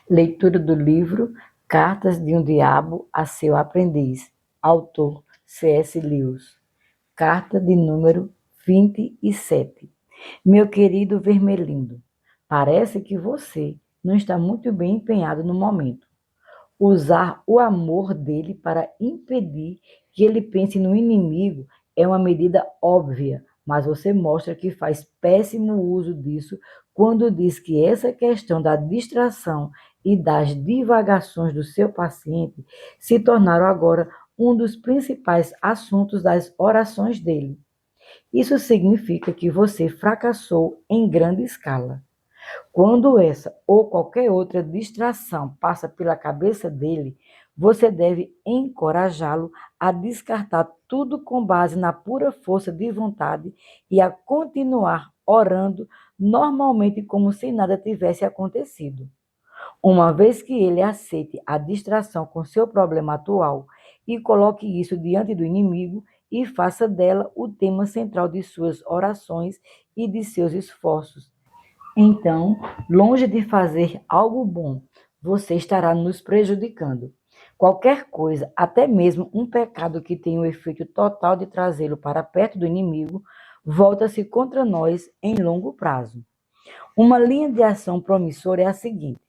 Leitura do livro Cartas de um Diabo a seu Aprendiz, autor C.S. Lewis. Carta de número 27. Meu querido Vermelindo, parece que você não está muito bem empenhado no momento. Usar o amor dele para impedir que ele pense no inimigo é uma medida óbvia, mas você mostra que faz péssimo uso disso quando diz que essa questão da distração e das divagações do seu paciente se tornaram agora um dos principais assuntos das orações dele. Isso significa que você fracassou em grande escala. Quando essa ou qualquer outra distração passa pela cabeça dele, você deve encorajá-lo a descartar tudo com base na pura força de vontade e a continuar orando normalmente como se nada tivesse acontecido. Uma vez que ele aceite a distração com seu problema atual e coloque isso diante do inimigo e faça dela o tema central de suas orações e de seus esforços. Então, longe de fazer algo bom, você estará nos prejudicando. Qualquer coisa, até mesmo um pecado que tenha o efeito total de trazê-lo para perto do inimigo, volta-se contra nós em longo prazo. Uma linha de ação promissora é a seguinte: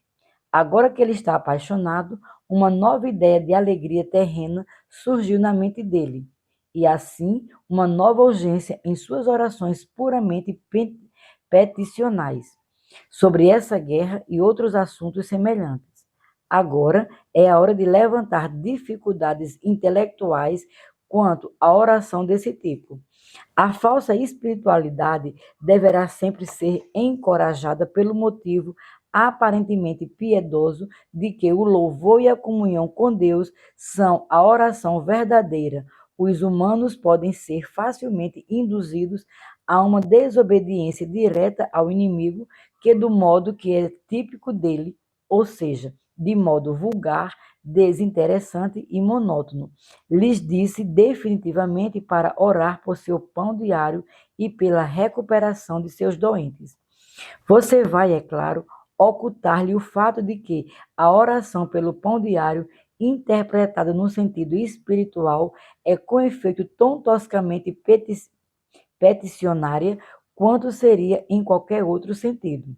agora que ele está apaixonado, uma nova ideia de alegria terrena surgiu na mente dele, e assim uma nova urgência em suas orações puramente peticionais sobre essa guerra e outros assuntos semelhantes. Agora é a hora de levantar dificuldades intelectuais quanto à oração desse tipo. A falsa espiritualidade deverá sempre ser encorajada pelo motivo aparentemente piedoso de que o louvor e a comunhão com Deus são a oração verdadeira. Os humanos podem ser facilmente induzidos a uma desobediência direta ao inimigo, que do modo que é típico dele, ou seja, de modo vulgar, desinteressante e monótono. Lhes disse definitivamente para orar por seu pão diário e pela recuperação de seus doentes. Você vai, é claro, ocultar-lhe o fato de que a oração pelo pão diário, interpretada no sentido espiritual, é com efeito tão toscamente peticionária quanto seria em qualquer outro sentido.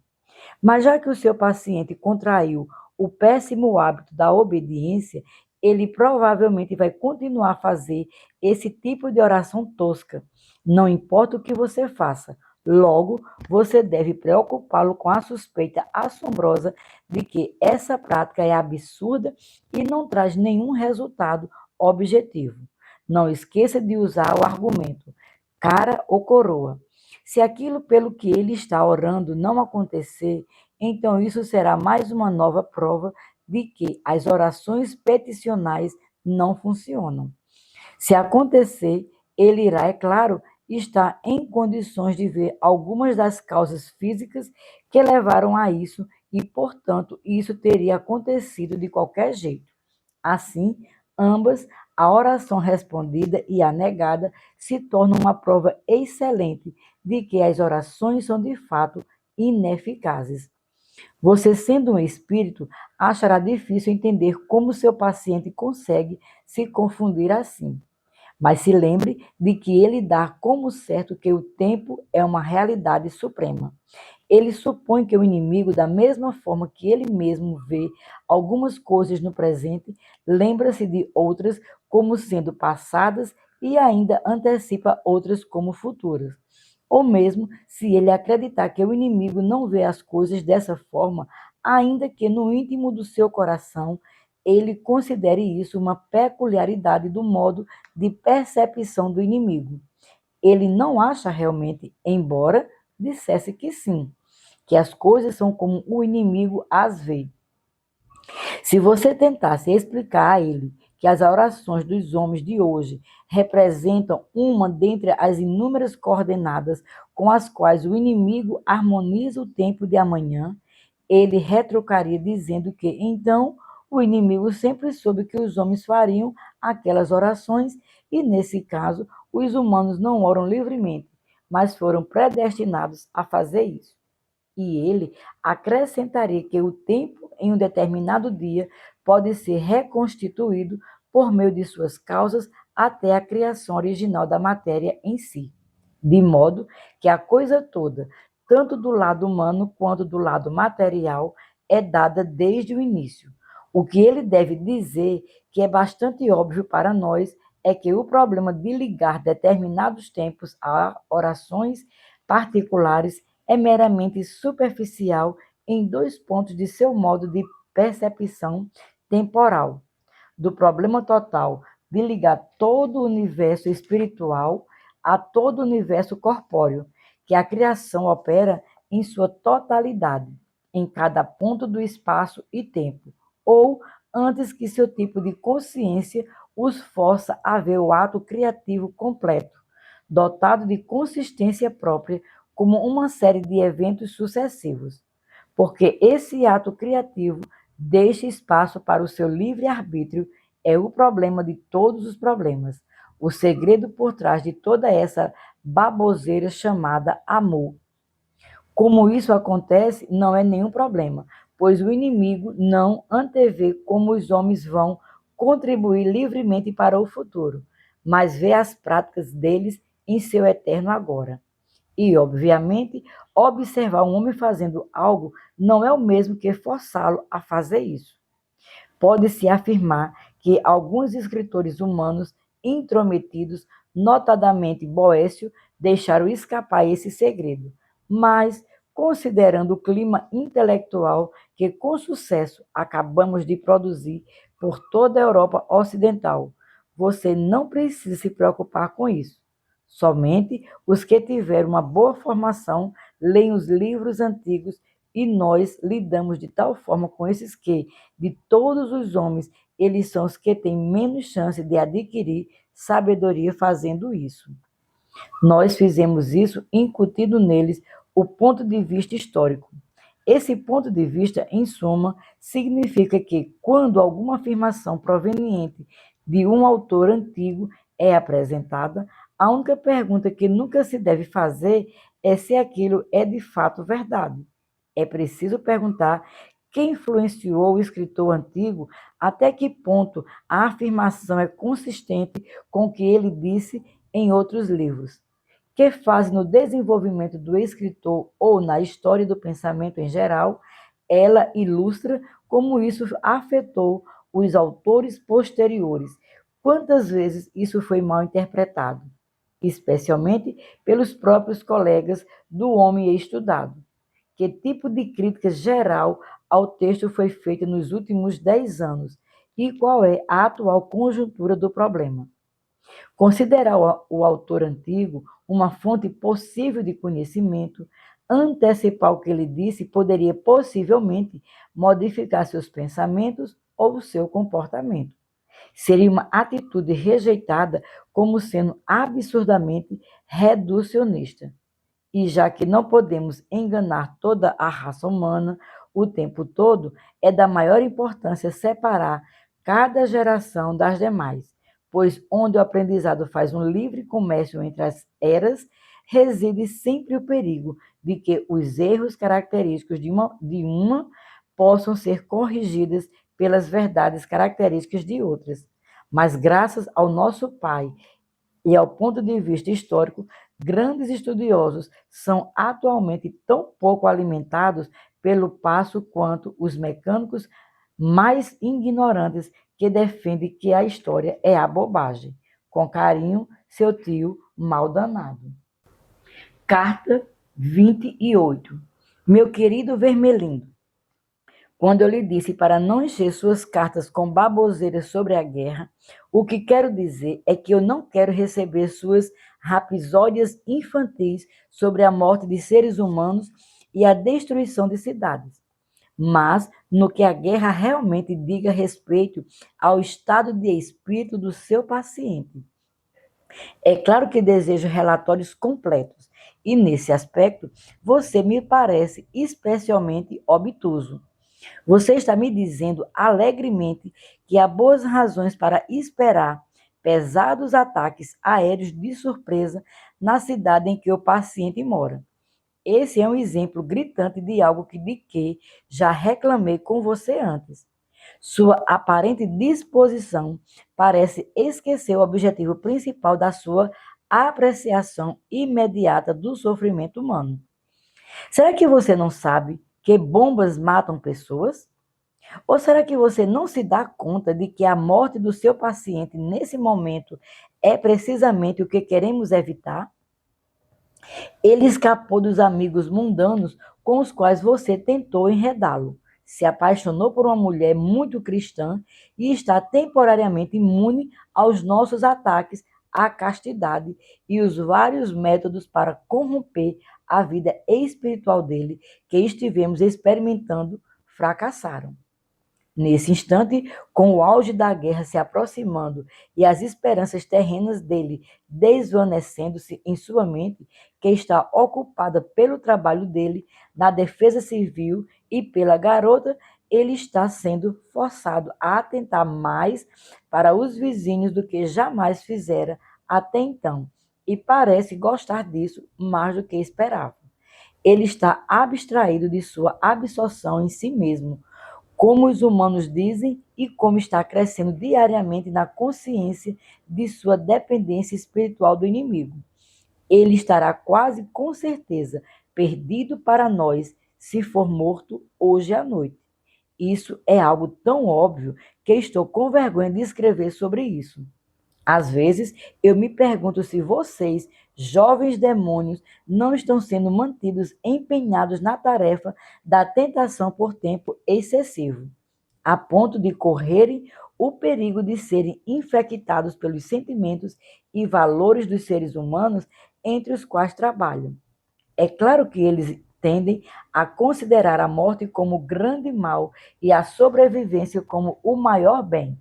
Mas já que o seu paciente contraiu o péssimo hábito da obediência, ele provavelmente vai continuar a fazer esse tipo de oração tosca. Não importa o que você faça, logo você deve preocupá-lo com a suspeita assombrosa de que essa prática é absurda e não traz nenhum resultado objetivo. Não esqueça de usar o argumento cara ou coroa. Se aquilo pelo que ele está orando não acontecer, então isso será mais uma nova prova de que as orações peticionais não funcionam. Se acontecer, ele irá, é claro, estar em condições de ver algumas das causas físicas que levaram a isso e, portanto, isso teria acontecido de qualquer jeito. Assim, ambas, a oração respondida e a negada, se tornam uma prova excelente de que as orações são de fato ineficazes. Você, sendo um espírito, achará difícil entender como seu paciente consegue se confundir assim. Mas se lembre de que ele dá como certo que o tempo é uma realidade suprema. Ele supõe que o inimigo, da mesma forma que ele mesmo vê algumas coisas no presente, lembra-se de outras como sendo passadas e ainda antecipa outras como futuras. Ou mesmo, se ele acreditar que o inimigo não vê as coisas dessa forma, ainda que no íntimo do seu coração ele considere isso uma peculiaridade do modo de percepção do inimigo. Ele não acha realmente, embora dissesse que sim, que as coisas são como o inimigo as vê. Se você tentasse explicar a ele que as orações dos homens de hoje representam uma dentre as inúmeras coordenadas com as quais o inimigo harmoniza o tempo de amanhã, ele retrucaria dizendo que, então, o inimigo sempre soube que os homens fariam aquelas orações e, nesse caso, os humanos não oram livremente, mas foram predestinados a fazer isso. E ele acrescentaria que o tempo em um determinado dia pode ser reconstituído por meio de suas causas até a criação original da matéria em si, de modo que a coisa toda, tanto do lado humano quanto do lado material, é dada desde o início. O que ele deve dizer, que é bastante óbvio para nós, é que o problema de ligar determinados tempos a orações particulares é meramente superficial em dois pontos de seu modo de percepção temporal, do problema total de ligar todo o universo espiritual a todo o universo corpóreo, que a criação opera em sua totalidade, em cada ponto do espaço e tempo, ou antes que seu tipo de consciência os força a ver o ato criativo completo, dotado de consistência própria, como uma série de eventos sucessivos. Porque esse ato criativo deixa espaço para o seu livre-arbítrio, é o problema de todos os problemas. O segredo por trás de toda essa baboseira chamada amor. Como isso acontece, não é nenhum problema, pois o inimigo não antevê como os homens vão contribuir livremente para o futuro, mas vê as práticas deles em seu eterno agora. E, obviamente, observar um homem fazendo algo não é o mesmo que forçá-lo a fazer isso. Pode-se afirmar que alguns escritores humanos intrometidos, notadamente Boécio, deixaram escapar esse segredo, mas, considerando o clima intelectual que com sucesso acabamos de produzir por toda a Europa Ocidental, você não precisa se preocupar com isso. Somente os que tiveram uma boa formação leem os livros antigos e nós lidamos de tal forma com esses que, de todos os homens, eles são os que têm menos chance de adquirir sabedoria fazendo isso. Nós fizemos isso incutindo neles o ponto de vista histórico. Esse ponto de vista, em suma, significa que, quando alguma afirmação proveniente de um autor antigo é apresentada, a única pergunta que nunca se deve fazer é se aquilo é de fato verdade. É preciso perguntar quem influenciou o escritor antigo, até que ponto a afirmação é consistente com o que ele disse em outros livros, que faz no desenvolvimento do escritor ou na história do pensamento em geral. Ela ilustra como isso afetou os autores posteriores. Quantas vezes isso foi mal interpretado, especialmente pelos próprios colegas do homem estudado. Que tipo de crítica geral ao texto foi feita nos últimos 10 anos e qual é a atual conjuntura do problema? Considerar o autor antigo uma fonte possível de conhecimento, antecipar o que ele disse poderia possivelmente modificar seus pensamentos ou seu comportamento. Seria uma atitude rejeitada como sendo absurdamente reducionista. E já que não podemos enganar toda a raça humana o tempo todo, é da maior importância separar cada geração das demais, pois onde o aprendizado faz um livre comércio entre as eras, reside sempre o perigo de que os erros característicos de uma possam ser corrigidos pelas verdades características de outras. Mas graças ao nosso Pai e ao ponto de vista histórico, grandes estudiosos são atualmente tão pouco alimentados pelo passo quanto os mecânicos mais ignorantes que defendem que a história é a bobagem. Com carinho, seu tio mal danado. Carta 28. Meu querido Vermelindo, quando eu lhe disse para não encher suas cartas com baboseiras sobre a guerra, o que quero dizer é que eu não quero receber suas rapsódias infantis sobre a morte de seres humanos e a destruição de cidades, mas no que a guerra realmente diga respeito ao estado de espírito do seu paciente. É claro que desejo relatórios completos, e nesse aspecto você me parece especialmente obtuso. Você está me dizendo alegremente que há boas razões para esperar pesados ataques aéreos de surpresa na cidade em que o paciente mora. Esse é um exemplo gritante de algo de que já reclamei com você antes. Sua aparente disposição parece esquecer o objetivo principal da sua apreciação imediata do sofrimento humano. Será que você não sabe que bombas matam pessoas? Ou será que você não se dá conta de que a morte do seu paciente nesse momento é precisamente o que queremos evitar? Ele escapou dos amigos mundanos com os quais você tentou enredá-lo, se apaixonou por uma mulher muito cristã e está temporariamente imune aos nossos ataques à castidade e os vários métodos para corromper a vida espiritual dele que estivemos experimentando fracassaram. Nesse instante, com o auge da guerra se aproximando e as esperanças terrenas dele desvanecendo-se em sua mente, que está ocupada pelo trabalho dele na defesa civil e pela garota, ele está sendo forçado a atentar mais para os vizinhos do que jamais fizera até então, e parece gostar disso mais do que esperava. Ele está abstraído de sua absorção em si mesmo, como os humanos dizem, e como está crescendo diariamente na consciência de sua dependência espiritual do inimigo. Ele estará quase com certeza perdido para nós se for morto hoje à noite. Isso é algo tão óbvio que estou com vergonha de escrever sobre isso. Às vezes, eu me pergunto se vocês, jovens demônios, não estão sendo mantidos empenhados na tarefa da tentação por tempo excessivo, a ponto de correrem o perigo de serem infectados pelos sentimentos e valores dos seres humanos entre os quais trabalham. É claro que eles tendem a considerar a morte como o grande mal e a sobrevivência como o maior bem.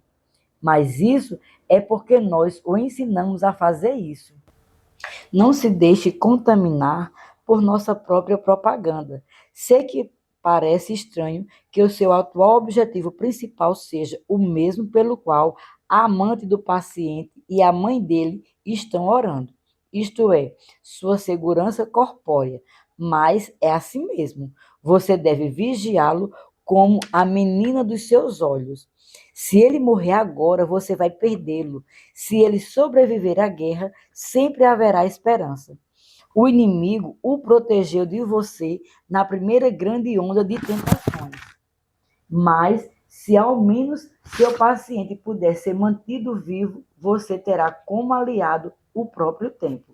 Mas isso é porque nós o ensinamos a fazer isso. Não se deixe contaminar por nossa própria propaganda. Sei que parece estranho que o seu atual objetivo principal seja o mesmo pelo qual a amante do paciente e a mãe dele estão orando. Isto é, sua segurança corpórea. Mas é assim mesmo. Você deve vigiá-lo como a menina dos seus olhos. Se ele morrer agora, você vai perdê-lo. Se ele sobreviver à guerra, sempre haverá esperança. O inimigo o protegeu de você na primeira grande onda de tentações. Mas, se ao menos seu paciente puder ser mantido vivo, você terá como aliado o próprio tempo.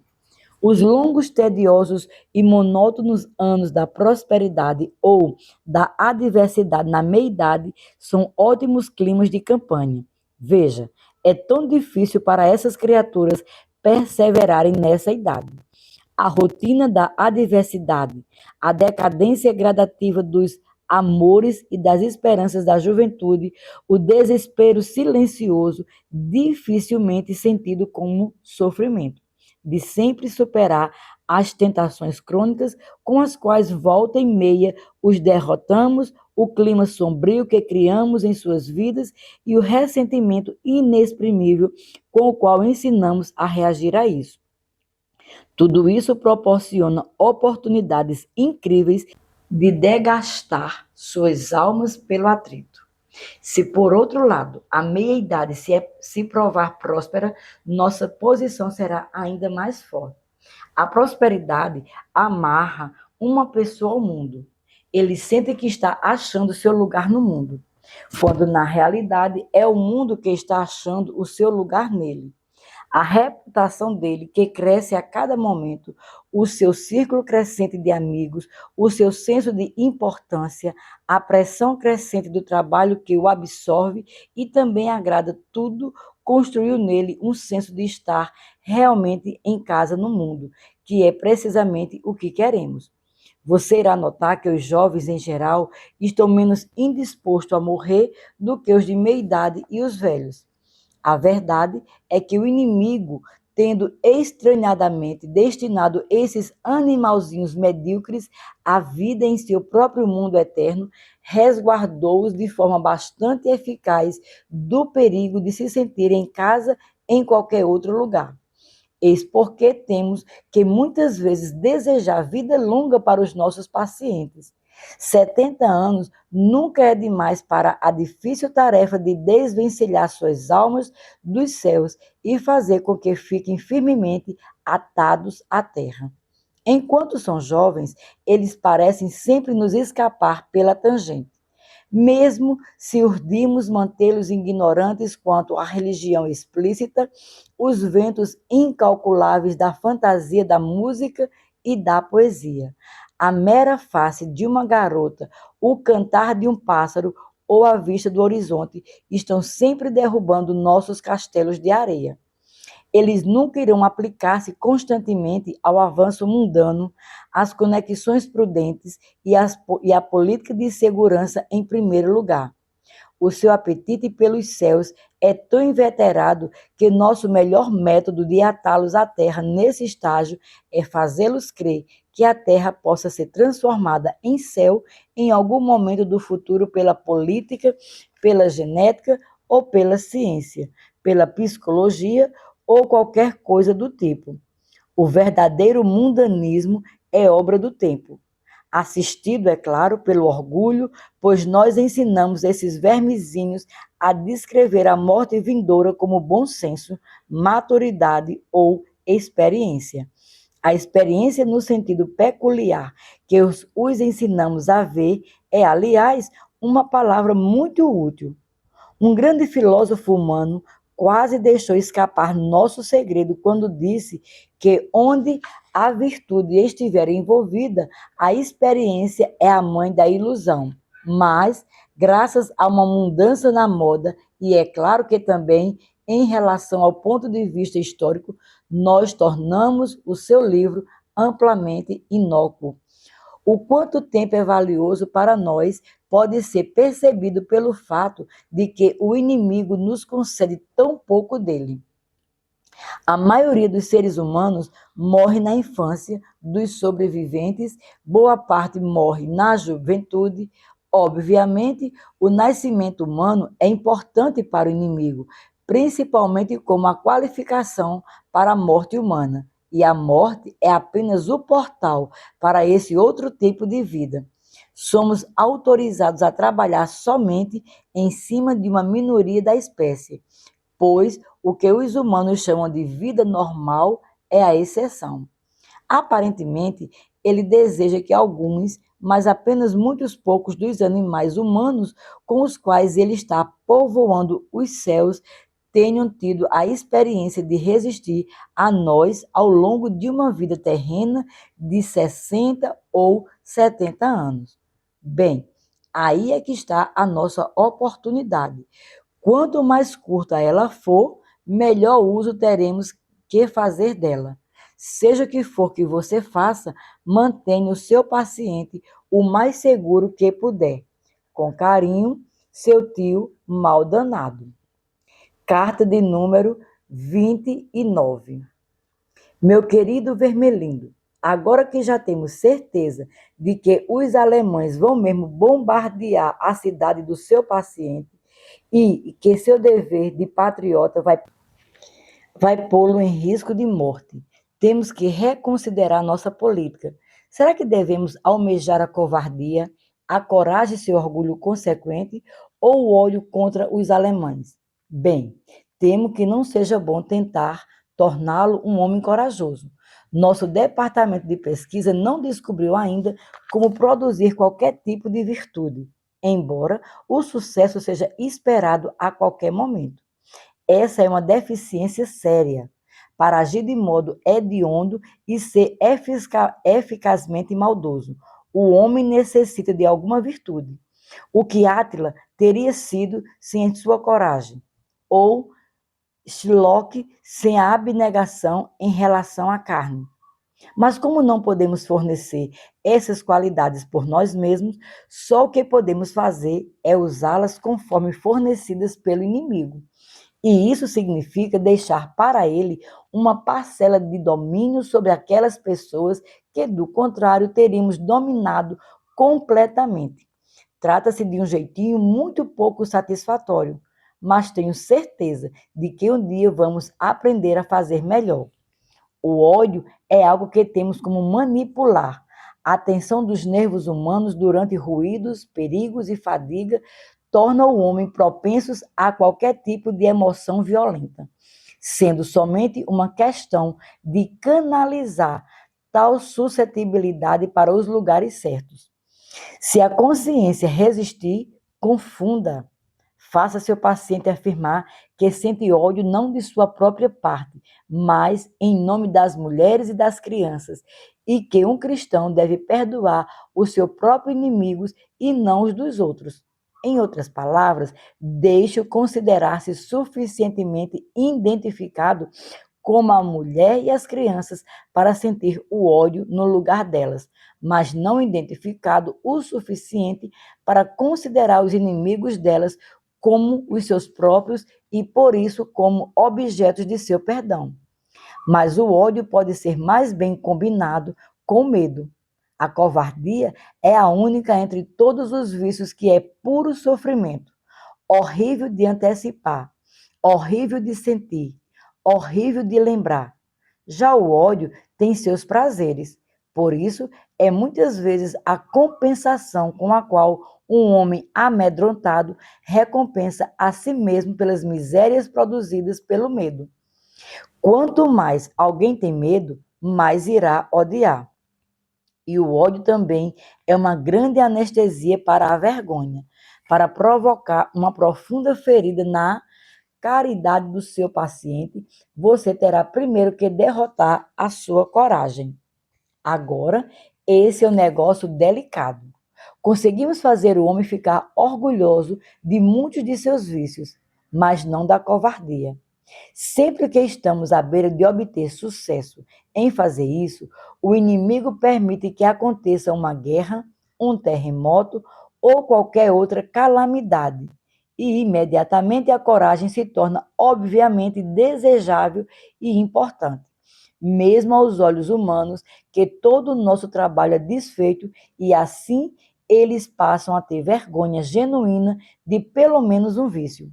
Os longos, tediosos e monótonos anos da prosperidade ou da adversidade na meia-idade são ótimos climas de campanha. Veja, é tão difícil para essas criaturas perseverarem nessa idade. A rotina da adversidade, a decadência gradativa dos amores e das esperanças da juventude, o desespero silencioso, dificilmente sentido como sofrimento, de sempre superar as tentações crônicas com as quais volta e meia os derrotamos, o clima sombrio que criamos em suas vidas e o ressentimento inexprimível com o qual ensinamos a reagir a isso. Tudo isso proporciona oportunidades incríveis de desgastar suas almas pelo atrito. Se, por outro lado, a meia-idade se provar próspera, nossa posição será ainda mais forte. A prosperidade amarra uma pessoa ao mundo. Ele sente que está achando seu lugar no mundo, quando na realidade é o mundo que está achando o seu lugar nele. A reputação dele, que cresce a cada momento, o seu círculo crescente de amigos, o seu senso de importância, a pressão crescente do trabalho que o absorve e também agrada tudo, construiu nele um senso de estar realmente em casa no mundo, que é precisamente o que queremos. Você irá notar que os jovens, em geral, estão menos indispostos a morrer do que os de meia idade e os velhos. A verdade é que o inimigo, tendo estranhadamente destinado esses animalzinhos medíocres à vida em seu próprio mundo eterno, resguardou-os de forma bastante eficaz do perigo de se sentirem em casa em qualquer outro lugar. Eis porque temos que muitas vezes desejar vida longa para os nossos pacientes. 70 anos nunca é demais para a difícil tarefa de desvencilhar suas almas dos céus e fazer com que fiquem firmemente atados à terra. Enquanto são jovens, eles parecem sempre nos escapar pela tangente. Mesmo se urdimos mantê-los ignorantes quanto à religião explícita, os ventos incalculáveis da fantasia da música e da poesia, a mera face de uma garota, o cantar de um pássaro ou a vista do horizonte estão sempre derrubando nossos castelos de areia. Eles nunca irão aplicar-se constantemente ao avanço mundano, às conexões prudentes e à política de segurança em primeiro lugar. O seu apetite pelos céus é tão inveterado que nosso melhor método de atá-los à terra nesse estágio é fazê-los crer que a terra possa ser transformada em céu em algum momento do futuro pela política, pela genética ou pela ciência, pela psicologia ou qualquer coisa do tipo. O verdadeiro mundanismo é obra do tempo. Assistido, é claro, pelo orgulho, pois nós ensinamos esses vermezinhos a descrever a morte vindoura como bom senso, maturidade ou experiência. A experiência no sentido peculiar que os ensinamos a ver é, aliás, uma palavra muito útil. Um grande filósofo humano quase deixou escapar nosso segredo quando disse que onde a virtude estiver envolvida, a experiência é a mãe da ilusão. Mas, graças a uma mudança na moda, e é claro que também em relação ao ponto de vista histórico, nós tornamos o seu livro amplamente inócuo. O quanto tempo é valioso para nós pode ser percebido pelo fato de que o inimigo nos concede tão pouco dele. A maioria dos seres humanos morre na infância, dos sobreviventes, boa parte morre na juventude. Obviamente, o nascimento humano é importante para o inimigo, principalmente como a qualificação para a morte humana. E a morte é apenas o portal para esse outro tipo de vida. Somos autorizados a trabalhar somente em cima de uma minoria da espécie, pois o que os humanos chamam de vida normal é a exceção. Aparentemente, ele deseja que alguns, mas apenas muitos poucos dos animais humanos com os quais ele está povoando os céus tenham tido a experiência de resistir a nós ao longo de uma vida terrena de 60 ou 70 anos. Bem, aí é que está a nossa oportunidade. Quanto mais curta ela for, melhor uso teremos que fazer dela. Seja o que for que você faça, mantenha o seu paciente o mais seguro que puder. Com carinho, seu tio mal danado. Carta de número 29. Meu querido Vermelindo, agora que já temos certeza de que os alemães vão mesmo bombardear a cidade do seu paciente e que seu dever de patriota vai pô-lo em risco de morte, temos que reconsiderar nossa política. Será que devemos almejar a covardia, a coragem e seu orgulho consequente ou o ódio contra os alemães? Bem, temo que não seja bom tentar torná-lo um homem corajoso. Nosso departamento de pesquisa não descobriu ainda como produzir qualquer tipo de virtude, embora o sucesso seja esperado a qualquer momento. Essa é uma deficiência séria. Para agir de modo hediondo e ser eficazmente maldoso, o homem necessita de alguma virtude. O que Átila teria sido sem sua coragem, ou Shylock sem a abnegação em relação à carne. Mas como não podemos fornecer essas qualidades por nós mesmos, só o que podemos fazer é usá-las conforme fornecidas pelo inimigo. E isso significa deixar para ele uma parcela de domínio sobre aquelas pessoas que, do contrário, teríamos dominado completamente. Trata-se de um jeitinho muito pouco satisfatório, mas tenho certeza de que um dia vamos aprender a fazer melhor. O ódio é algo que temos como manipular a atenção dos nervos humanos durante ruídos, perigos e fadiga, torna o homem propensos a qualquer tipo de emoção violenta, sendo somente uma questão de canalizar tal suscetibilidade para os lugares certos. Se a consciência resistir, confunda. Faça seu paciente afirmar que sente ódio não de sua própria parte, mas em nome das mulheres e das crianças, e que um cristão deve perdoar os seus próprios inimigos e não os dos outros. Em outras palavras, deixe-o considerar-se suficientemente identificado como a mulher e as crianças para sentir o ódio no lugar delas, mas não identificado o suficiente para considerar os inimigos delas como os seus próprios e, por isso, como objetos de seu perdão. Mas o ódio pode ser mais bem combinado com o medo. A covardia é a única entre todos os vícios que é puro sofrimento, horrível de antecipar, horrível de sentir, horrível de lembrar. Já o ódio tem seus prazeres. Por isso, é muitas vezes a compensação com a qual um homem amedrontado recompensa a si mesmo pelas misérias produzidas pelo medo. Quanto mais alguém tem medo, mais irá odiar. E o ódio também é uma grande anestesia para a vergonha, para provocar uma profunda ferida na caridade do seu paciente. Você terá primeiro que derrotar a sua coragem. Agora, esse é um negócio delicado. Conseguimos fazer o homem ficar orgulhoso de muitos de seus vícios, mas não da covardia. Sempre que estamos à beira de obter sucesso em fazer isso, o inimigo permite que aconteça uma guerra, um terremoto ou qualquer outra calamidade. E imediatamente a coragem se torna obviamente desejável e importante, mesmo aos olhos humanos, que todo o nosso trabalho é desfeito e assim eles passam a ter vergonha genuína de pelo menos um vício.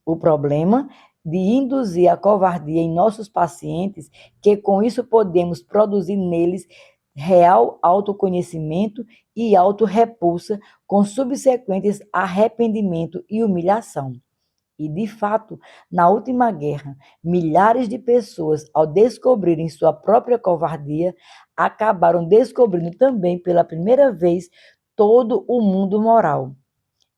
O problema de induzir a covardia em nossos pacientes, que com isso podemos produzir neles real autoconhecimento e autorrepulsa, com subsequentes arrependimento e humilhação. E, de fato, na última guerra, milhares de pessoas, ao descobrirem sua própria covardia, acabaram descobrindo também pela primeira vez todo o mundo moral.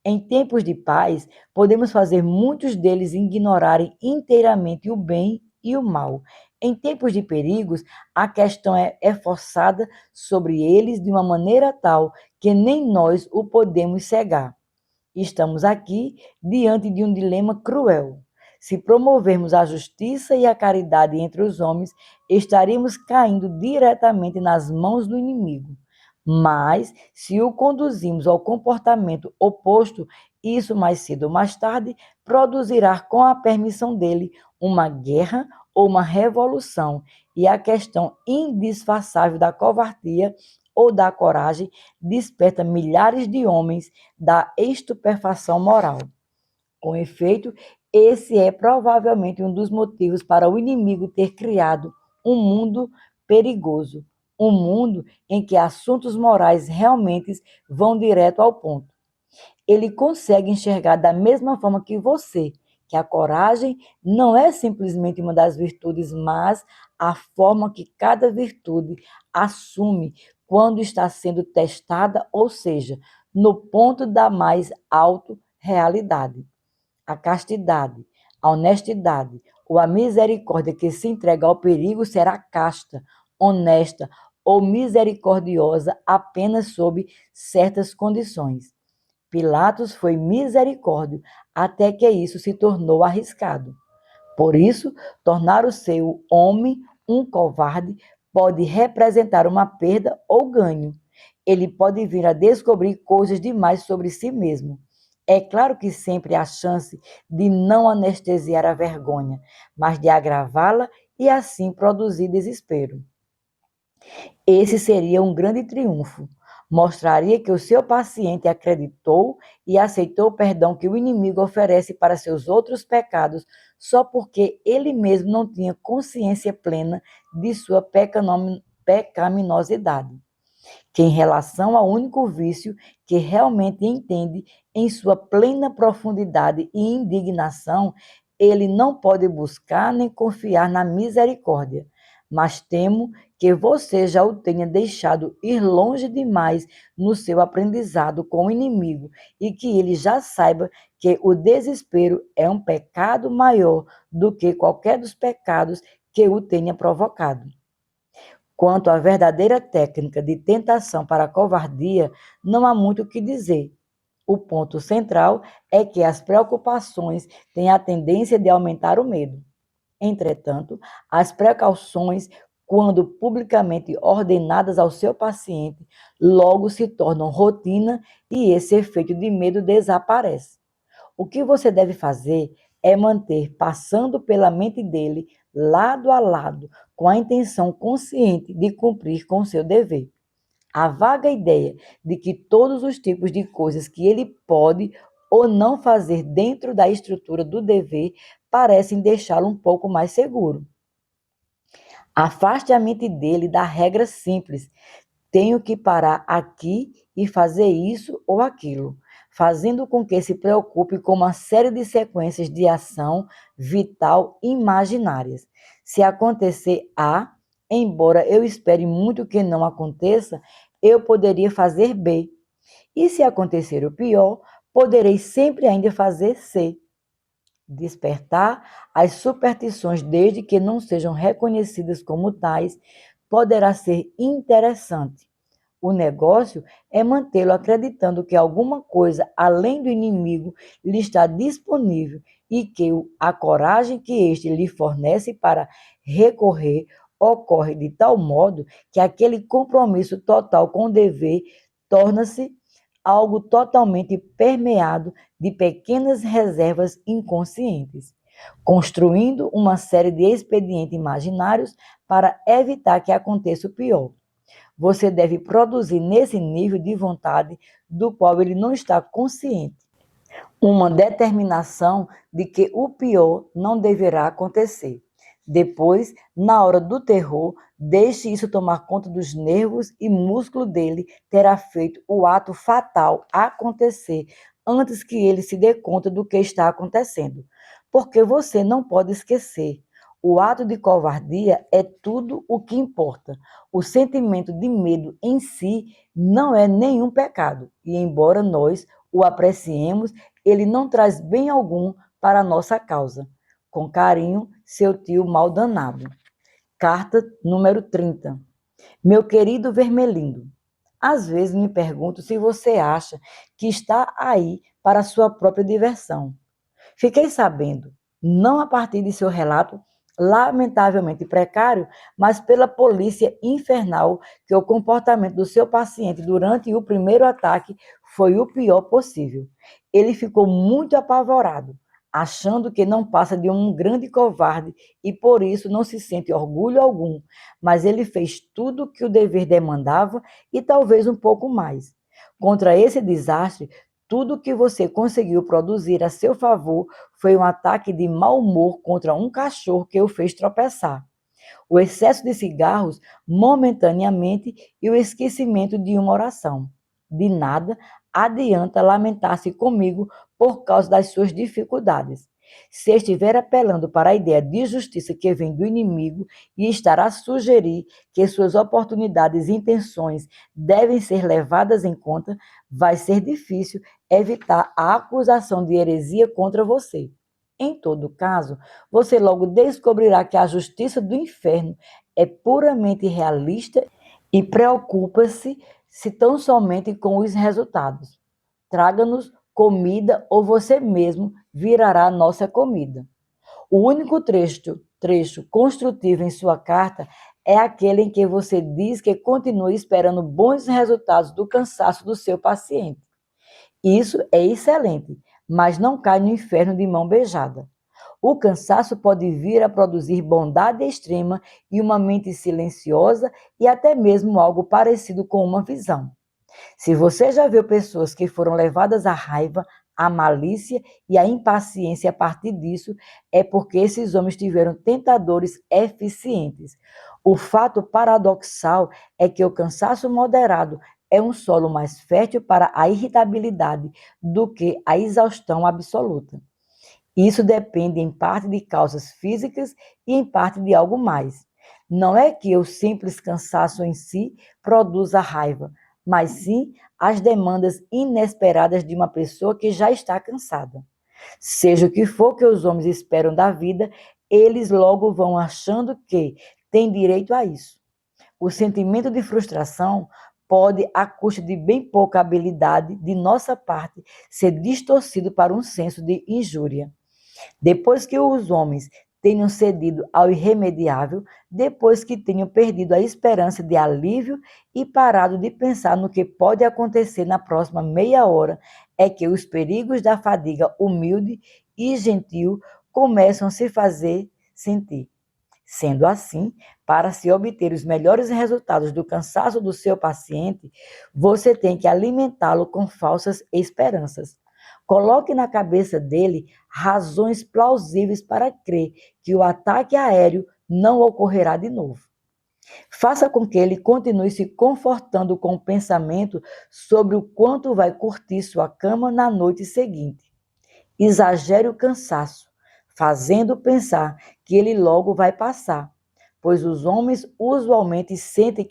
Em tempos de paz, podemos fazer muitos deles ignorarem inteiramente o bem e o mal. Em tempos de perigos, a questão é forçada sobre eles de uma maneira tal que nem nós o podemos cegar. Estamos aqui diante de um dilema cruel. Se promovermos a justiça e a caridade entre os homens, estaríamos caindo diretamente nas mãos do inimigo. Mas, se o conduzimos ao comportamento oposto, isso mais cedo ou mais tarde produzirá, com a permissão dele, uma guerra ou uma revolução, e a questão indisfarçável da covardia ou da coragem desperta milhares de homens da estupefação moral. Com efeito, esse é provavelmente um dos motivos para o inimigo ter criado um mundo perigoso, um mundo em que assuntos morais realmente vão direto ao ponto. Ele consegue enxergar da mesma forma que você, que a coragem não é simplesmente uma das virtudes, mas a forma que cada virtude assume quando está sendo testada, ou seja, no ponto da mais alta realidade. A castidade, a honestidade ou a misericórdia que se entrega ao perigo será casta, honesta ou misericordiosa apenas sob certas condições. Pilatos foi misericórdio até que isso se tornou arriscado. Por isso, tornar o seu homem um covarde pode representar uma perda ou ganho. Ele pode vir a descobrir coisas demais sobre si mesmo. É claro que sempre há chance de não anestesiar a vergonha, mas de agravá-la e assim produzir desespero. Esse seria um grande triunfo. Mostraria que o seu paciente acreditou e aceitou o perdão que o inimigo oferece para seus outros pecados só porque ele mesmo não tinha consciência plena de sua pecaminosidade, que em relação ao único vício que realmente entende em sua plena profundidade e indignação, ele não pode buscar nem confiar na misericórdia. Mas temo que você já o tenha deixado ir longe demais no seu aprendizado com o inimigo e que ele já saiba que o desespero é um pecado maior do que qualquer dos pecados que o tenha provocado. Quanto à verdadeira técnica de tentação para a covardia, não há muito o que dizer. O ponto central é que as preocupações têm a tendência de aumentar o medo. Entretanto, as precauções, quando publicamente ordenadas ao seu paciente, logo se tornam rotina e esse efeito de medo desaparece. O que você deve fazer é manter passando pela mente dele, lado a lado, com a intenção consciente de cumprir com seu dever. A vaga ideia de que todos os tipos de coisas que ele pode ou não fazer dentro da estrutura do dever parecem deixá-lo um pouco mais seguro. Afaste a mente dele da regra simples: tenho que parar aqui e fazer isso ou aquilo, fazendo com que se preocupe com uma série de sequências de ação vital imaginárias. Se acontecer A, embora eu espere muito que não aconteça, eu poderia fazer B. E se acontecer o pior, poderei sempre ainda fazer C. Despertar as superstições, desde que não sejam reconhecidas como tais, poderá ser interessante. O negócio é mantê-lo acreditando que alguma coisa além do inimigo lhe está disponível e que a coragem que este lhe fornece para recorrer ocorre de tal modo que aquele compromisso total com o dever torna-se algo totalmente permeado de pequenas reservas inconscientes, construindo uma série de expedientes imaginários para evitar que aconteça o pior. Você deve produzir nesse nível de vontade do qual ele não está consciente uma determinação de que o pior não deverá acontecer. Depois, na hora do terror, deixe isso tomar conta dos nervos e músculo dele terá feito o ato fatal acontecer antes que ele se dê conta do que está acontecendo. Porque você não pode esquecer, o ato de covardia é tudo o que importa. O sentimento de medo em si não é nenhum pecado, e embora nós o apreciemos, ele não traz bem algum para a nossa causa. Com carinho, seu tio mal danado. Carta número 30. Meu querido Vermelindo, às vezes me pergunto se você acha que está aí para sua própria diversão. Fiquei sabendo, não a partir de seu relato lamentavelmente precário, mas pela polícia infernal, que o comportamento do seu paciente durante o primeiro ataque foi o pior possível. Ele ficou muito apavorado, achando que não passa de um grande covarde e por isso não se sente orgulho algum, mas ele fez tudo o que o dever demandava e talvez um pouco mais. Contra esse desastre, tudo que você conseguiu produzir a seu favor foi um ataque de mau humor contra um cachorro que o fez tropeçar. O excesso de cigarros momentaneamente e o esquecimento de uma oração. De nada adianta lamentar-se comigo por causa das suas dificuldades. Se estiver apelando para a ideia de justiça que vem do inimigo e estará a sugerir que suas oportunidades e intenções devem ser levadas em conta, vai ser difícil evitar a acusação de heresia contra você. Em todo caso, você logo descobrirá que a justiça do inferno é puramente realista e preocupa-se tão somente com os resultados. Traga-nos comida ou você mesmo virará a nossa comida. O único trecho construtivo em sua carta é aquele em que você diz que continua esperando bons resultados do cansaço do seu paciente. Isso é excelente, mas não cai no inferno de mão beijada. O cansaço pode vir a produzir bondade extrema e uma mente silenciosa e até mesmo algo parecido com uma visão. Se você já viu pessoas que foram levadas à raiva, à malícia e à impaciência a partir disso, é porque esses homens tiveram tentadores eficientes. O fato paradoxal é que o cansaço moderado é um solo mais fértil para a irritabilidade do que a exaustão absoluta. Isso depende em parte de causas físicas e em parte de algo mais. Não é que o simples cansaço em si produza raiva, mas sim as demandas inesperadas de uma pessoa que já está cansada. Seja o que for que os homens esperam da vida, eles logo vão achando que têm direito a isso. O sentimento de frustração pode, à custa de bem pouca habilidade de nossa parte, ser distorcido para um senso de injúria. Depois que os homens tenham cedido ao irremediável, depois que tenham perdido a esperança de alívio e parado de pensar no que pode acontecer na próxima meia hora, é que os perigos da fadiga humilde e gentil começam a se fazer sentir. Sendo assim, para se obter os melhores resultados do cansaço do seu paciente, você tem que alimentá-lo com falsas esperanças. Coloque na cabeça dele razões plausíveis para crer que o ataque aéreo não ocorrerá de novo. Faça com que ele continue se confortando com o pensamento sobre o quanto vai curtir sua cama na noite seguinte. Exagere o cansaço, fazendo pensar que ele logo vai passar, pois os homens usualmente sentem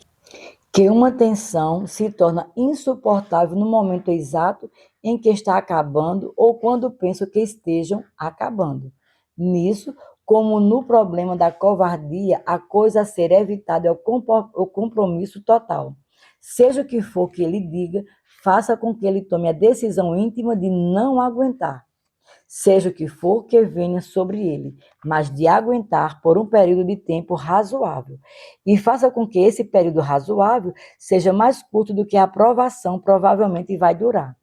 que uma tensão se torna insuportável no momento exato em que está acabando ou quando pensam que estejam acabando. Nisso, como no problema da covardia, a coisa a ser evitada é o compromisso total. Seja o que for que ele diga, faça com que ele tome a decisão íntima de não aguentar. Seja o que for que venha sobre ele, mas de aguentar por um período de tempo razoável. E faça com que esse período razoável seja mais curto do que a aprovação provavelmente vai durar.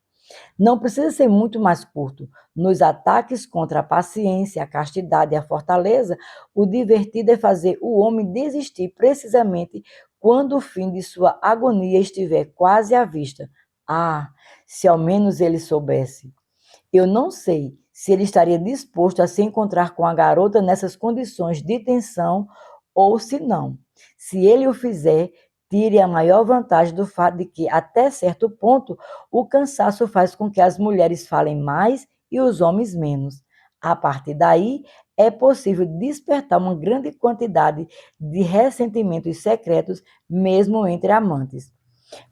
Não precisa ser muito mais curto. Nos ataques contra a paciência, a castidade e a fortaleza, o divertido é fazer o homem desistir precisamente quando o fim de sua agonia estiver quase à vista. Ah, se ao menos ele soubesse. Eu não sei se ele estaria disposto a se encontrar com a garota nessas condições de tensão ou se não. Se ele o fizer, tire a maior vantagem do fato de que, até certo ponto, o cansaço faz com que as mulheres falem mais e os homens menos. A partir daí, é possível despertar uma grande quantidade de ressentimentos secretos, mesmo entre amantes.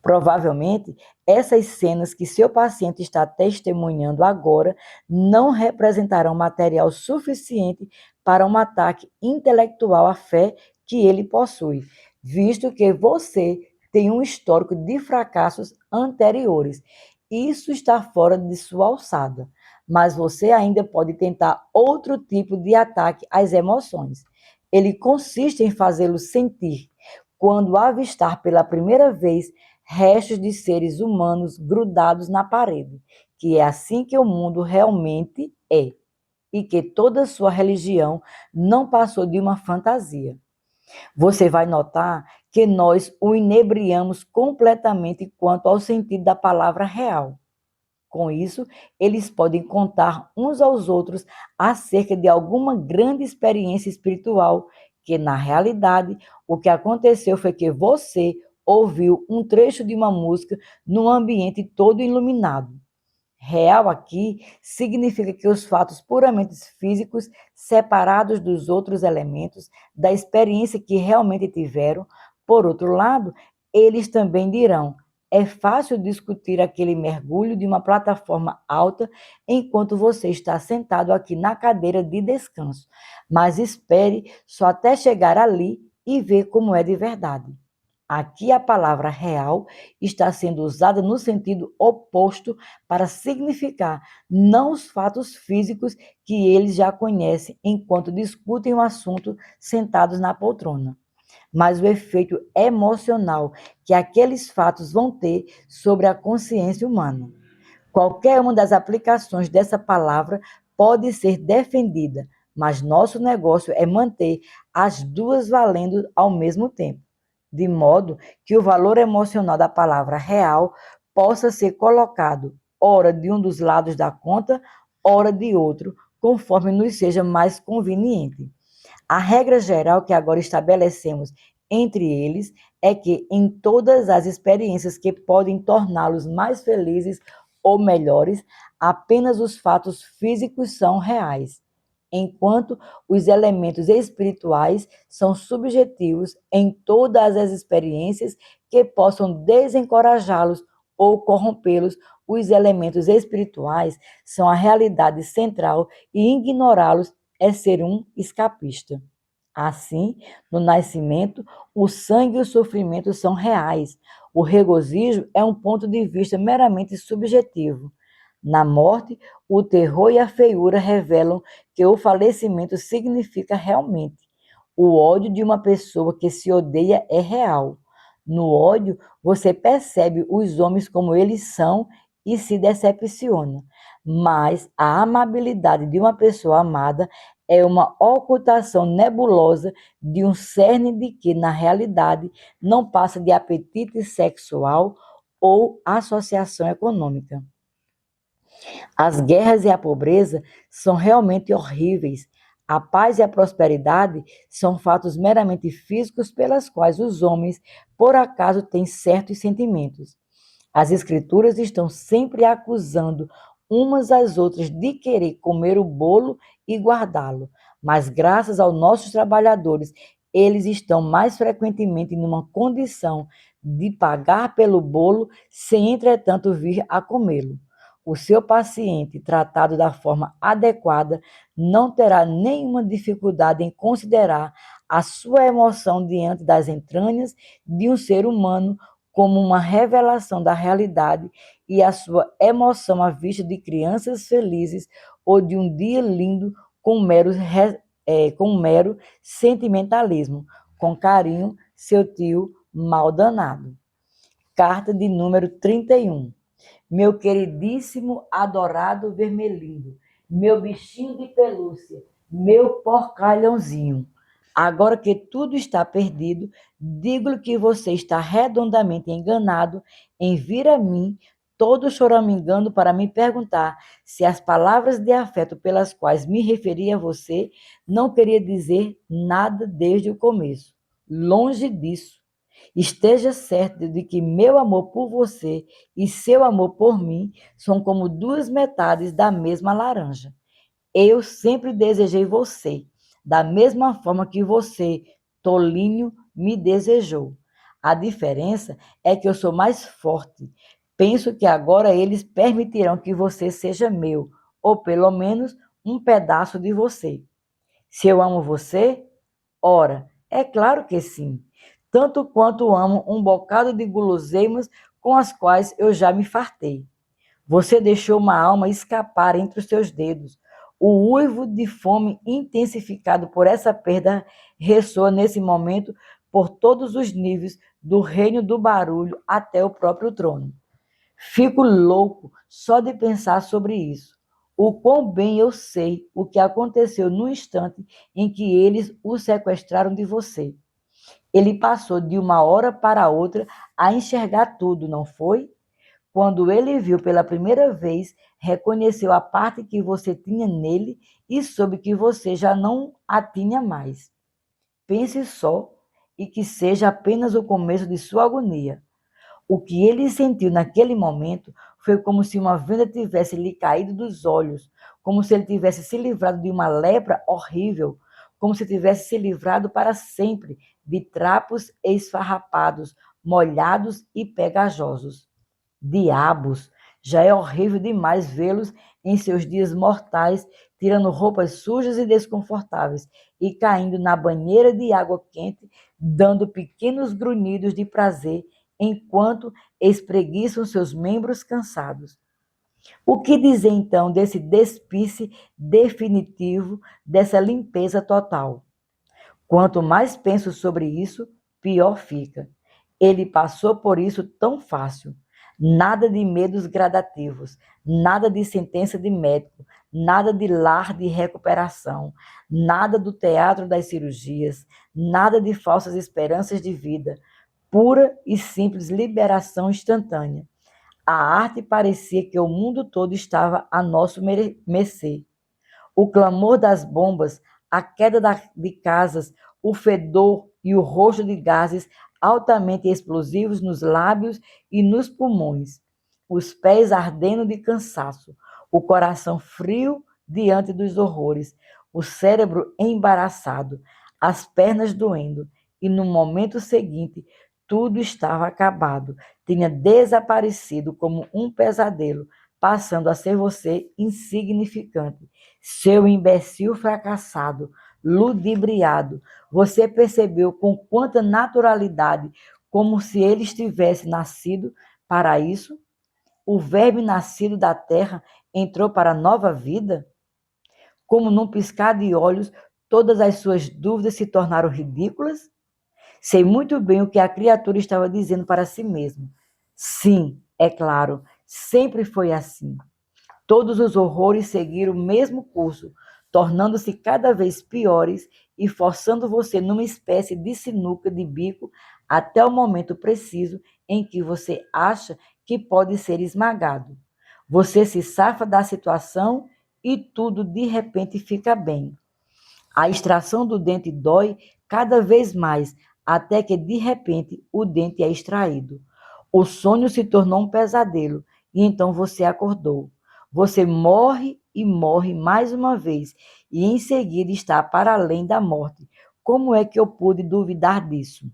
Provavelmente, essas cenas que seu paciente está testemunhando agora não representarão material suficiente para um ataque intelectual à fé que ele possui, visto que você tem um histórico de fracassos anteriores. Isso está fora de sua alçada, mas você ainda pode tentar outro tipo de ataque às emoções. Ele consiste em fazê-lo sentir, quando avistar pela primeira vez restos de seres humanos grudados na parede, que é assim que o mundo realmente é, e que toda sua religião não passou de uma fantasia. Você vai notar que nós o inebriamos completamente quanto ao sentido da palavra real. Com isso, eles podem contar uns aos outros acerca de alguma grande experiência espiritual, que na realidade o que aconteceu foi que você ouviu um trecho de uma música num ambiente todo iluminado. Real aqui significa que os fatos puramente físicos, separados dos outros elementos, da experiência que realmente tiveram, por outro lado, eles também dirão: é fácil discutir aquele mergulho de uma plataforma alta enquanto você está sentado aqui na cadeira de descanso, mas espere só até chegar ali e ver como é de verdade. Aqui a palavra real está sendo usada no sentido oposto para significar não os fatos físicos que eles já conhecem enquanto discutem o assunto sentados na poltrona, mas o efeito emocional que aqueles fatos vão ter sobre a consciência humana. Qualquer uma das aplicações dessa palavra pode ser defendida, mas nosso negócio é manter as duas valendo ao mesmo tempo, de modo que o valor emocional da palavra real possa ser colocado, ora de um dos lados da conta, ora de outro, conforme nos seja mais conveniente. A regra geral que agora estabelecemos entre eles é que, em todas as experiências que podem torná-los mais felizes ou melhores, apenas os fatos físicos são reais, enquanto os elementos espirituais são subjetivos em todas as experiências que possam desencorajá-los ou corrompê-los. Os elementos espirituais são a realidade central e ignorá-los é ser um escapista. Assim, no nascimento, o sangue e o sofrimento são reais. O regozijo é um ponto de vista meramente subjetivo. Na morte, o terror e a feiura revelam que o falecimento significa realmente. O ódio de uma pessoa que se odeia é real. No ódio, você percebe os homens como eles são e se decepciona. Mas a amabilidade de uma pessoa amada é uma ocultação nebulosa de um cerne de que, na realidade, não passa de apetite sexual ou associação econômica. As guerras e a pobreza são realmente horríveis. A paz e a prosperidade são fatos meramente físicos pelas quais os homens, por acaso, têm certos sentimentos. As escrituras estão sempre acusando umas às outras de querer comer o bolo e guardá-lo, mas graças aos nossos trabalhadores, eles estão mais frequentemente numa condição de pagar pelo bolo sem, entretanto, vir a comê-lo. O seu paciente, tratado da forma adequada, não terá nenhuma dificuldade em considerar a sua emoção diante das entranhas de um ser humano como uma revelação da realidade e a sua emoção à vista de crianças felizes ou de um dia lindo com com mero sentimentalismo. Com carinho, seu tio mal danado. Carta de número 31. Meu queridíssimo, adorado vermelhinho, meu bichinho de pelúcia, meu porcalhãozinho. Agora que tudo está perdido, digo-lhe que você está redondamente enganado em vir a mim, todo choramingando, para me perguntar se as palavras de afeto pelas quais me referi a você não queria dizer nada desde o começo. Longe disso. Esteja certo de que meu amor por você e seu amor por mim são como duas metades da mesma laranja. Eu sempre desejei você, da mesma forma que você, tolinho, me desejou. A diferença é que eu sou mais forte. Penso que agora eles permitirão que você seja meu, ou pelo menos um pedaço de você. Se eu amo você? Ora, é claro que sim. Tanto quanto amo um bocado de guloseimas com as quais eu já me fartei. Você deixou uma alma escapar entre os seus dedos. O uivo de fome intensificado por essa perda ressoa nesse momento por todos os níveis, do reino do barulho até o próprio trono. Fico louco só de pensar sobre isso. O quão bem eu sei o que aconteceu no instante em que eles o sequestraram de você. Ele passou de uma hora para outra a enxergar tudo, não foi? Quando ele viu pela primeira vez, reconheceu a parte que você tinha nele e soube que você já não a tinha mais. Pense só, e que seja apenas o começo de sua agonia. O que ele sentiu naquele momento foi como se uma venda tivesse lhe caído dos olhos, como se ele tivesse se livrado de uma lepra horrível, como se tivesse se livrado para sempre de trapos esfarrapados, molhados e pegajosos. Diabos! Já é horrível demais vê-los em seus dias mortais, tirando roupas sujas e desconfortáveis e caindo na banheira de água quente, dando pequenos grunhidos de prazer enquanto espreguiçam seus membros cansados. O que dizer então desse despice definitivo, dessa limpeza total? Quanto mais penso sobre isso, pior fica. Ele passou por isso tão fácil. Nada de medos gradativos, nada de sentença de médico, nada de lar de recuperação, nada do teatro das cirurgias, nada de falsas esperanças de vida. Pura e simples liberação instantânea. A arte parecia que o mundo todo estava a nosso mercê. O clamor das bombas, a queda de casas, o fedor e o roxo de gases altamente explosivos nos lábios e nos pulmões, os pés ardendo de cansaço, o coração frio diante dos horrores, o cérebro embaraçado, as pernas doendo, e no momento seguinte tudo estava acabado, tinha desaparecido como um pesadelo, passando a ser você insignificante. Seu imbecil fracassado, ludibriado, você percebeu com quanta naturalidade, como se ele estivesse nascido para isso? O verme nascido da terra entrou para a nova vida? Como num piscar de olhos, todas as suas dúvidas se tornaram ridículas? Sei muito bem o que a criatura estava dizendo para si mesma. Sim, é claro, sempre foi assim. Todos os horrores seguiram o mesmo curso, tornando-se cada vez piores e forçando você numa espécie de sinuca de bico até o momento preciso em que você acha que pode ser esmagado. Você se safa da situação e tudo de repente fica bem. A extração do dente dói cada vez mais, até que de repente o dente é extraído. O sonho se tornou um pesadelo e então você acordou. Você morre e morre mais uma vez e em seguida está para além da morte. Como é que eu pude duvidar disso?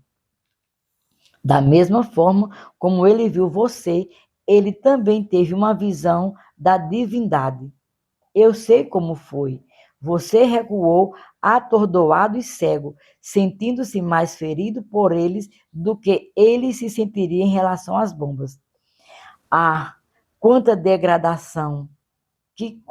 Da mesma forma como ele viu você, ele também teve uma visão da divindade. Eu sei como foi. Você recuou atordoado e cego, sentindo-se mais ferido por eles do que ele se sentiria em relação às bombas. Ah, quanta degradação! Que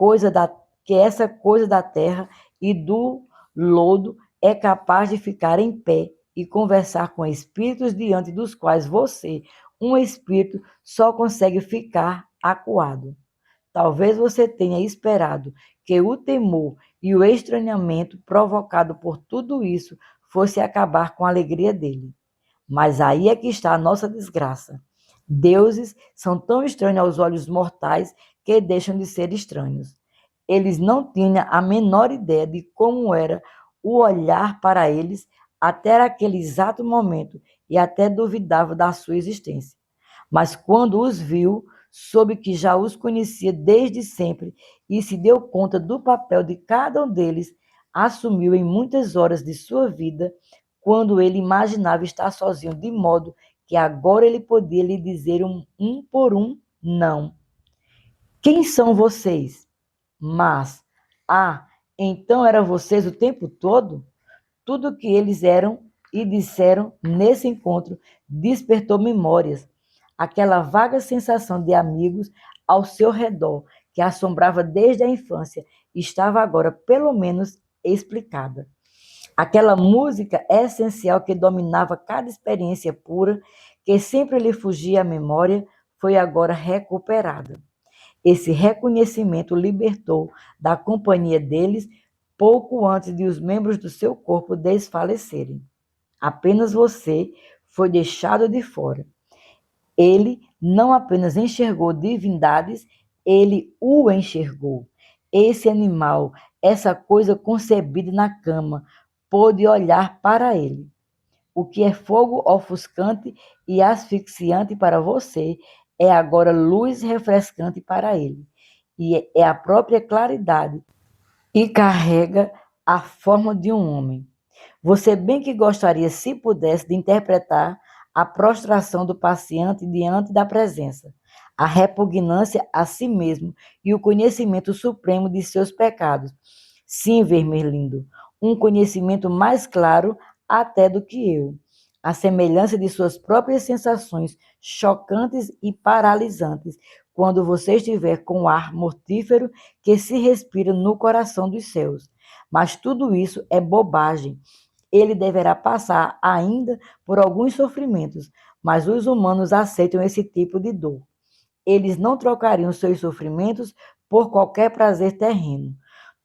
que essa coisa da terra e do lodo é capaz de ficar em pé e conversar com espíritos diante dos quais você, um espírito, só consegue ficar acuado. Talvez você tenha esperado que o temor e o estranhamento provocado por tudo isso fosse acabar com a alegria dele. Mas aí é que está a nossa desgraça. Deuses são tão estranhos aos olhos mortais que deixam de ser estranhos. Eles não tinham a menor ideia de como era o olhar para eles até aquele exato momento e até duvidava da sua existência. Mas quando os viu, soube que já os conhecia desde sempre e se deu conta do papel de cada um deles, assumiu em muitas horas de sua vida, quando ele imaginava estar sozinho, de modo que agora ele podia lhe dizer um por um não. Quem são vocês? Mas, então eram vocês o tempo todo? Tudo o que eles eram e disseram nesse encontro despertou memórias, aquela vaga sensação de amigos ao seu redor, que assombrava desde a infância, estava agora pelo menos explicada. Aquela música essencial que dominava cada experiência pura, que sempre lhe fugia à memória, foi agora recuperada. Esse reconhecimento o libertou da companhia deles pouco antes de os membros do seu corpo desfalecerem. Apenas você foi deixado de fora. Ele não apenas enxergou divindades, ele o enxergou. Esse animal, essa coisa concebida na cama, pôde olhar para ele. O que é fogo ofuscante e asfixiante para você é agora luz refrescante para ele. E é a própria claridade e carrega a forma de um homem. Você bem que gostaria, se pudesse, de interpretar a prostração do paciente diante da presença, a repugnância a si mesmo e o conhecimento supremo de seus pecados. Sim, Vermelindo, um conhecimento mais claro até do que eu. A semelhança de suas próprias sensações chocantes e paralisantes, quando você estiver com o ar mortífero que se respira no coração dos céus. Mas tudo isso é bobagem. Ele deverá passar ainda por alguns sofrimentos, mas os humanos aceitam esse tipo de dor. Eles não trocariam seus sofrimentos por qualquer prazer terreno.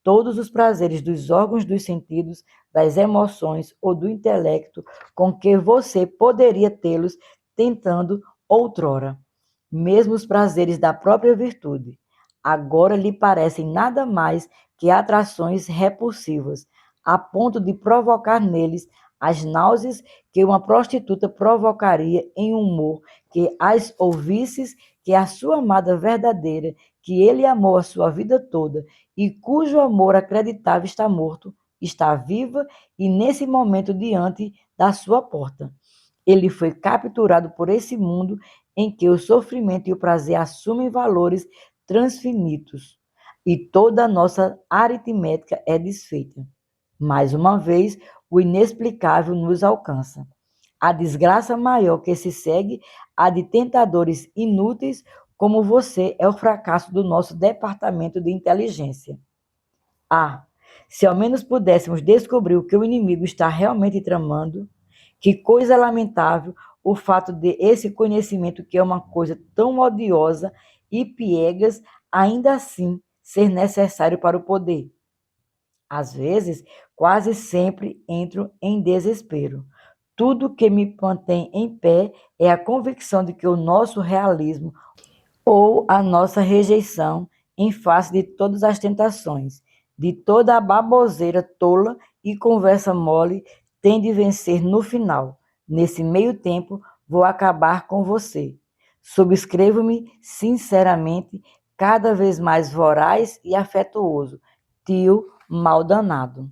Todos os prazeres dos órgãos dos sentidos, das emoções ou do intelecto com que você poderia tê-los tentando outrora. mesmo os prazeres da própria virtude. Agora lhe parecem nada mais que atrações repulsivas, a ponto de provocar neles as náuseas que uma prostituta provocaria em um humor que as ouvisses que a sua amada verdadeira, que ele amou a sua vida toda e cujo amor acreditava estar morto, está viva e nesse momento diante da sua porta. Ele foi capturado por esse mundo em que o sofrimento e o prazer assumem valores transfinitos e toda a nossa aritmética é desfeita. Mais uma vez, o inexplicável nos alcança. A desgraça maior que se segue a de tentadores inúteis como você é o fracasso do nosso departamento de inteligência. Ah, se ao menos pudéssemos descobrir o que o inimigo está realmente tramando, que coisa lamentável o fato de esse conhecimento, que é uma coisa tão odiosa e piegas, ainda assim ser necessário para o poder. Às vezes, quase sempre entro em desespero. Tudo que me mantém em pé é a convicção de que o nosso realismo ou a nossa rejeição em face de todas as tentações, de toda a baboseira tola e conversa mole tem de vencer no final. Nesse meio tempo, vou acabar com você. Subscrevo-me sinceramente, cada vez mais voraz e afetuoso, tio mal danado.